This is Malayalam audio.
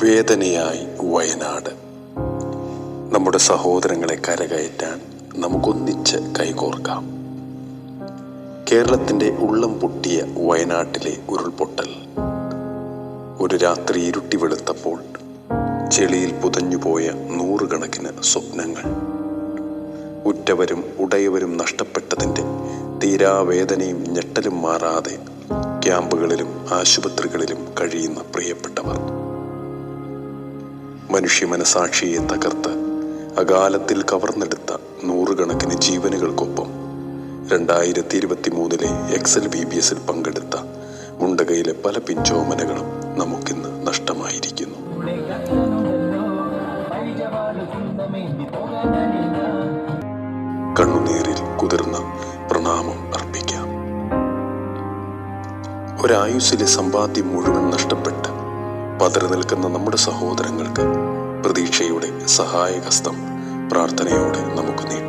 വേദനയായി വയനാട്. നമ്മുടെ സഹോദരങ്ങളെ കരകയറ്റാൻ നമുക്കൊന്നിച്ച് കൈകോർക്കാം. കേരളത്തിൻ്റെ ഉള്ളം പൊട്ടിയ വയനാട്ടിലെ ഉരുൾപൊട്ടൽ. ഒരു രാത്രി ഇരുട്ടി വെളുത്തപ്പോൾ ചെളിയിൽ പുതഞ്ഞുപോയ നൂറുകണക്കിന് സ്വപ്നങ്ങൾ. ഉറ്റവരും ഉടയവരും നഷ്ടപ്പെട്ടതിൻ്റെ തീരാവേദനയും ഞെട്ടലും മാറാതെ ക്യാമ്പുകളിലും ആശുപത്രികളിലും കഴിയുന്ന പ്രിയപ്പെട്ടവർ. മനുഷ്യ മനസാക്ഷിയെ തകർത്ത് അകാലത്തിൽ കവർന്നെടുത്ത നൂറുകണക്കിന് ജീവനുകൾക്കൊപ്പം 2023 XLBBS പങ്കെടുത്ത മുണ്ടകയിലെ പല പിഞ്ചോമനകളും നമുക്കിന്ന് നഷ്ടമായിരിക്കുന്നു. കണ്ണുനീരിൽ കുതിർന്ന പ്രണാമം അർപ്പിക്കാം. ഒരായുസ്സിലെ സമ്പാദ്യം മുഴുവൻ നഷ്ടപ്പെട്ട് പതറി നിൽക്കുന്ന നമ്മുടെ സഹോദരങ്ങൾക്ക് പ്രതീക്ഷയുടെ സഹായഹസ്തം പ്രാർത്ഥനയോടെ നമുക്ക് നീട്ടാം.